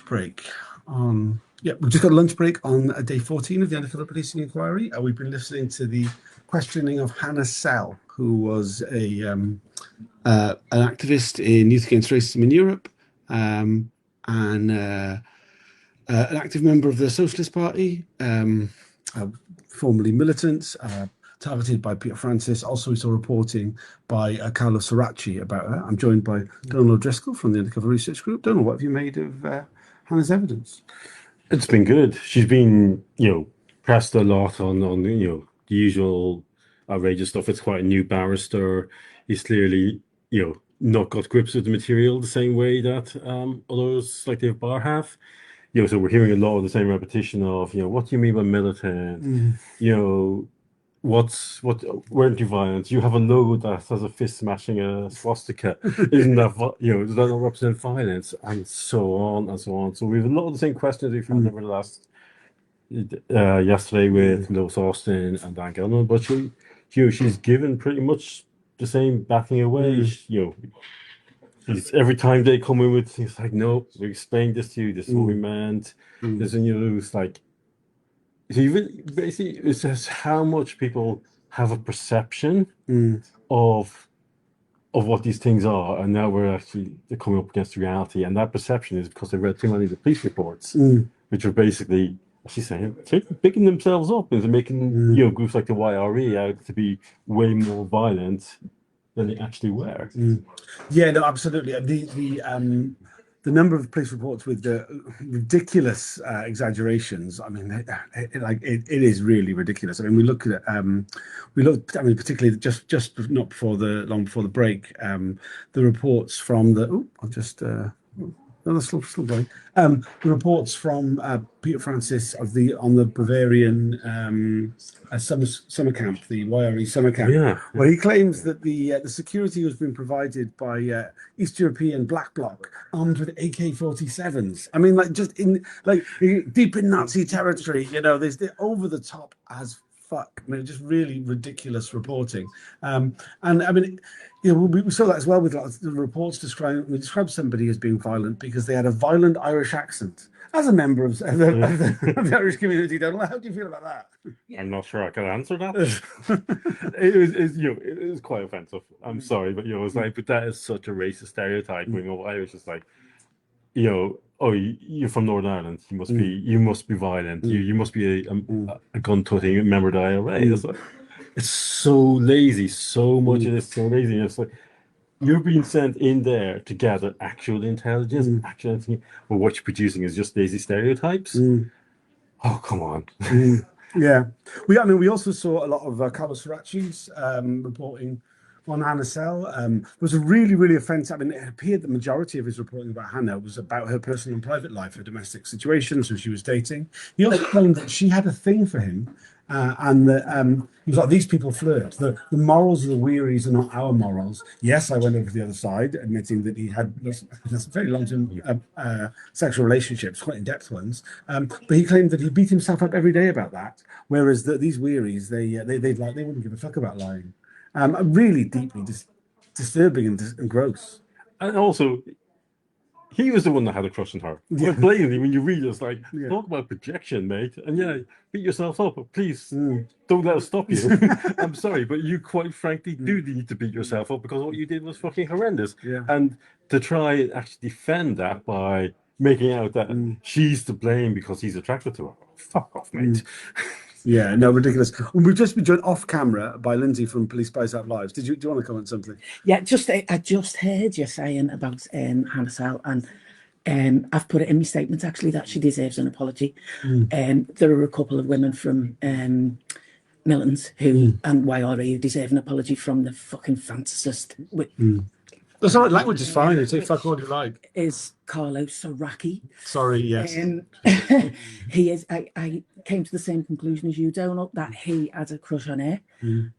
break on. Yeah, we've just got a lunch break on day 14 of the Undercover Policing Inquiry. We've been listening to the questioning of Hannah Sell, who was an activist in Youth Against Racism in Europe, and an active member of the Socialist Party, formerly militant, targeted by Peter Francis. Also, we saw reporting by Carlo Soracci about her. I'm joined by Donal O'Driscoll from the Undercover Research Group. Donal, what have you made of Hannah's evidence? It's been good. She's been, pressed a lot on the usual outrageous stuff. It's quite a new barrister. He's clearly, not got grips with the material the same way that others like Dave Barr have. So we're hearing a lot of the same repetition of, what do you mean by militant? We're anti-violence. You have a logo that has a fist smashing a swastika. Isn't that, does that not represent violence? And so on and so on. So we have a lot of the same questions we've had over the last, yesterday with Lois Austin and Dan Gilman, but she's given pretty much the same backing away. Every time they come in with things like, no, we explained this to you, this is what we meant. There's it's like, so basically, it's just how much people have a perception of what these things are, and now they're coming up against reality. And that perception is because they've read too many of the police reports, which are basically she's saying picking themselves up and making groups like the YRE out to be way more violent than they actually were. Yeah, no, absolutely. The number of police reports with the ridiculous exaggerations. I mean, it is really ridiculous. I mean, we looked, particularly just not long before the break, the reports from the. No, that's still going. The reports from Peter Francis on the Bavarian summer camp, the YRE summer camp, where he claims that the security was being provided by East European Black Bloc armed with AK-47s. I mean, deep in Nazi territory. There's the over the top as fuck. I mean, just really ridiculous reporting. And I mean, we saw that as well with the reports describe somebody as being violent because they had a violent Irish accent. As a member of the Irish community, Donal, how do you feel about that? I'm not sure I can answer that. It was quite offensive. I'm sorry, but it's like, but that is such a racist stereotype. Irish is like, oh, you're from Northern Ireland. You must be violent. You must be a gun-toting member of the IRA. It's so lazy. So much of this so lazy. It's like you're being sent in there to gather actual intelligence, but what you're producing is just lazy stereotypes. Oh, come on. Yeah, we also saw a lot of Carlos Soracci's reporting on Hannah Sell. Was a really, really offensive. I mean, it appeared the majority of his reporting about Hannah was about her personal and private life, her domestic situations, who she was dating. He also claimed that she had a thing for him, and that he was like, these people flirt. The morals of the Wearies are not our morals. Yes, I went over to the other side, admitting that he had very long-term sexual relationships, quite in-depth ones. But he claimed that he beat himself up every day about that, whereas these Wearies, they wouldn't give a fuck about lying. Really deeply disturbing and gross. And also, he was the one that had a crush on her. Yeah. But blatantly, when you read it, it's like, talk about projection, mate. And beat yourself up. Please, don't let us stop you. I'm sorry, but you quite frankly do need to beat yourself up because what you did was fucking horrendous. Yeah. And to try and actually defend that by making out that she's to blame because he's attracted to her. Fuck off, mate. Yeah, no, ridiculous. We've just been joined off camera by Lindsay from Police Spies Have Lives. Do you want to comment something? Yeah, I just heard you saying about Hannah Sell, and I've put it in my statement actually that she deserves an apology. There are a couple of women from militants and YRE who deserve an apology from the fucking fantasist. That's all right. Language is fine. You say fuck what you like. Is Carlo Soracci. Sorry, yes. He is. I came to the same conclusion as you, Donal, that he had a crush on her.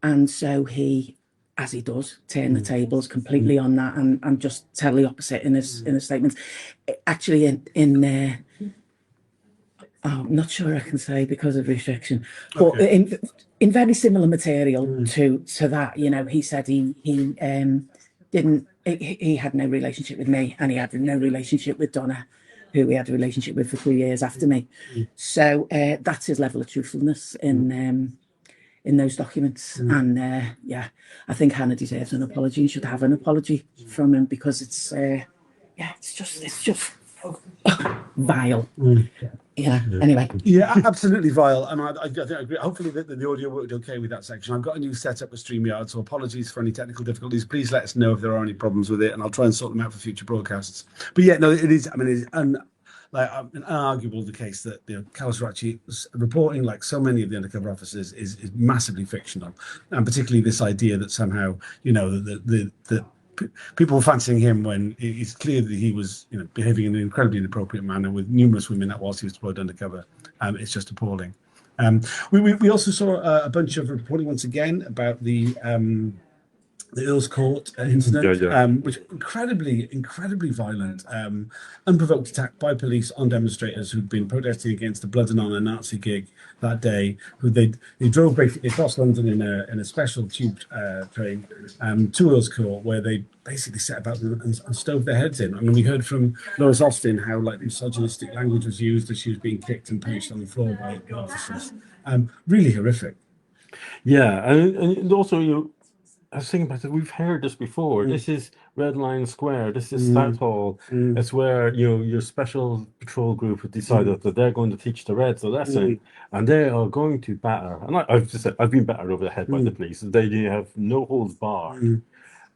And so he, as he does, turned the tables completely on that and just tell the opposite in his statements. Actually, I'm not sure I can say because of restriction, but in very similar material to that, he said he had no relationship with me and he had no relationship with Donna, who he had a relationship with for 3 years after me. So that's his level of truthfulness in those documents. And yeah, I think Hannah deserves an apology and should have an apology from him, because it's just vile. Yeah. Anyway. Yeah, absolutely vile, and I think I agree. Hopefully the audio worked okay with that section. I've got a new setup with StreamYard, so apologies for any technical difficulties. Please let us know if there are any problems with it, and I'll try and sort them out for future broadcasts. But yeah, no, it is. I mean, it's unarguable the case that Carlos Racci's reporting, like so many of the undercover officers, is massively fictional, and particularly this idea that somehow the people were fancying him when it's clear that he was behaving in an incredibly inappropriate manner with numerous women that whilst he was deployed undercover. It's just appalling. We also saw a bunch of reporting once again about the Earl's Court incident, which incredibly violent, unprovoked attack by police on demonstrators who'd been protesting against the Blood and Honour Nazi gig that day. They drove basically across London in a special tube train to Earl's Court, where they basically set about and stove their heads in. I mean, we heard from Lois Austin how misogynistic language was used as she was being kicked and punched on the floor by the officers. Really horrific. Yeah, and also I was thinking about it. We've heard this before. This is Red Lion Square. This is Southall. It's where your special patrol group have decided that they're going to teach the Reds a lesson, and they are going to batter. And I've just said I've been battered over the head by the police. They have no holds barred.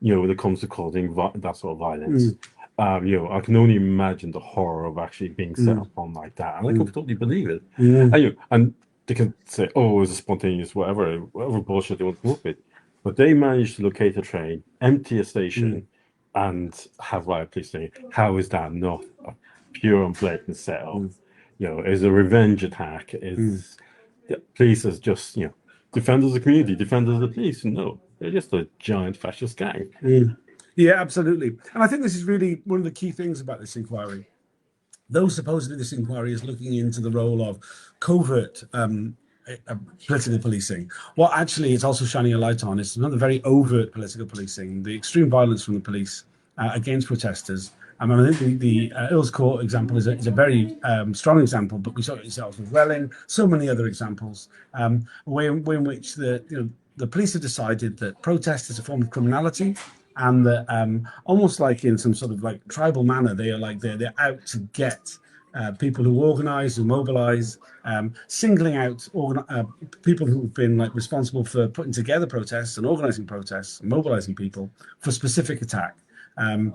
When it comes to causing that sort of violence. I can only imagine the horror of actually being set upon like that, and I can totally believe it. And they can say, "Oh, it was a spontaneous whatever bullshit they want to come up with." But they managed to locate a train, empty a station, and have riot police saying, how is that not a pure and blatant setup? Is a revenge attack? Is police as just, defenders of the community, defenders of the police? No, they're just a giant fascist gang. Yeah, absolutely. And I think this is really one of the key things about this inquiry. Though supposedly this inquiry is looking into the role of covert political policing, what actually it's also shining a light on is another very overt political policing, the extreme violence from the police against protesters. I think the Earl's Court example is a very strong example, but we saw it ourselves with Welling, so many other examples, way in which the police have decided that protest is a form of criminality, and that almost like in some sort of like tribal manner, they're out to get people who organize, who mobilize, singling out people who've been responsible for putting together protests and organizing protests and mobilizing people for specific attack. And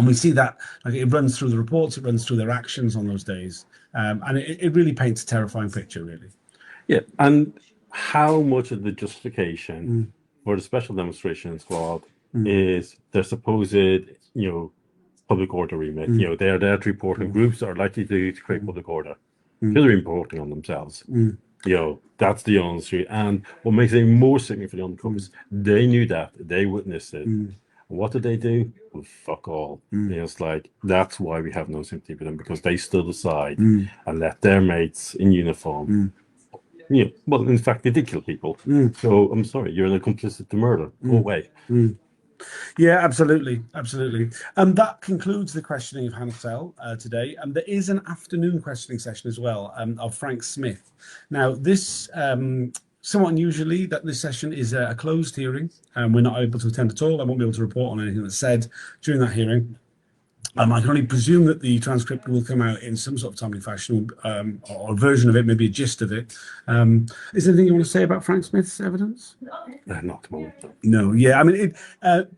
we see that it runs through the reports, it runs through their actions on those days, and it really paints a terrifying picture, really. Yeah, and how much of the justification for the special demonstration squad is their supposed, public order remit. They're there to report on groups that are likely to create public order. They're reporting on themselves. That's the honesty. And what makes it more sickening for the undercovers, they knew that, they witnessed it. What did they do? Well, fuck all. It's like, that's why we have no sympathy for them, because they stood aside and let their mates in uniform. Well, in fact, they did kill people. So I'm sorry, you're an complicit to murder. Go away. Yeah, absolutely. That concludes the questioning of Hannah Sell today. There is an afternoon questioning session as well of Frank Smith. Now, this somewhat unusually, that this session is a closed hearing, and we're not able to attend at all. I won't be able to report on anything that's said during that hearing. I can only presume that the transcript will come out in some sort of timely fashion, or a version of it, maybe a gist of it. Is there anything you want to say about Frank Smith's evidence? Not at the moment. No. Yeah. I mean, Frank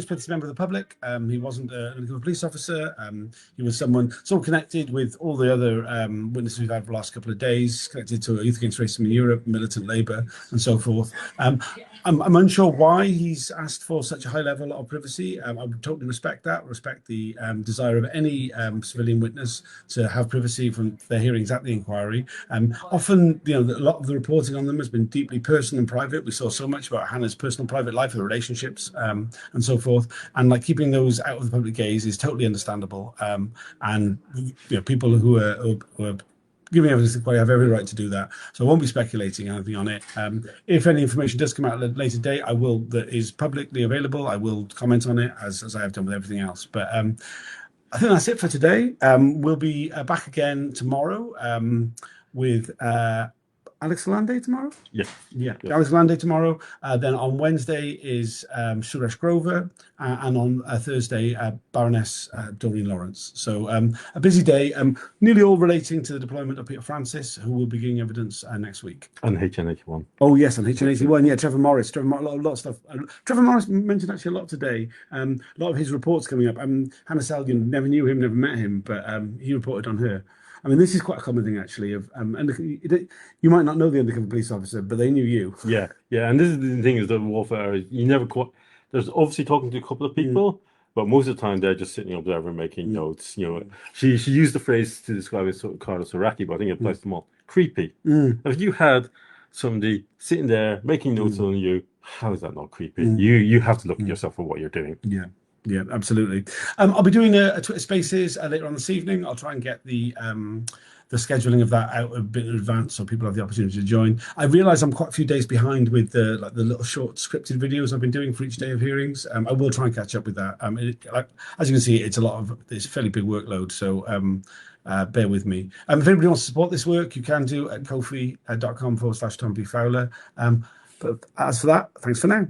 Smith is a member of the public. He wasn't a police officer. He was someone sort of connected with all the other witnesses we've had for the last couple of days, connected to Youth Against Racism in Europe, militant Labour, and so forth. I'm unsure why he's asked for such a high level of privacy. I would totally respect that, respect the desire of any civilian witness to have privacy from their hearings at the inquiry. Often, a lot of the reporting on them has been deeply personal and private. We saw so much about Hannah's personal private life, her relationships, and so forth. And keeping those out of the public gaze is totally understandable. And people who are giving evidence to the inquiry have every right to do that. So I won't be speculating anything on it. If any information does come out at a later date, that is publicly available, I will comment on it as I have done with everything else. But I think that's it for today. We'll be back again tomorrow with Alex Lande tomorrow. Yeah. Yeah, Alex Lande tomorrow. Then on Wednesday is Suresh Grover, and on Thursday, Baroness Doreen Lawrence. So a busy day, nearly all relating to the deployment of Peter Francis, who will be giving evidence next week. And HN81. Oh, yes, and HN81. Yeah, Trevor Morris. A lot of stuff. Trevor Morris mentioned actually a lot today. A lot of his reports coming up. Hannah Selgin, never knew him, never met him, but he reported on her. I mean, this is quite a common thing, actually. You might not know the undercover police officer, but they knew you. Yeah, yeah. And this is the thing: is that warfare, you never quite. There's obviously talking to a couple of people, but most of the time they're just sitting observing, making notes. You know, she used the phrase to describe it, Carlos Iraqi, but I think it applies to them all. Creepy. If you had somebody sitting there making notes on you, how is that not creepy? You have to look at yourself for what you're doing. Yeah. Yeah, absolutely. I'll be doing a Twitter Spaces later on this evening. I'll try and get the scheduling of that out a bit in advance so people have the opportunity to join. I realise I'm quite a few days behind with the little short scripted videos I've been doing for each day of hearings. I will try and catch up with that. As you can see, it's a fairly big workload, so bear with me. If anybody wants to support this work, you can do at kofi.com/Tom Fowler. But as for that, thanks for now.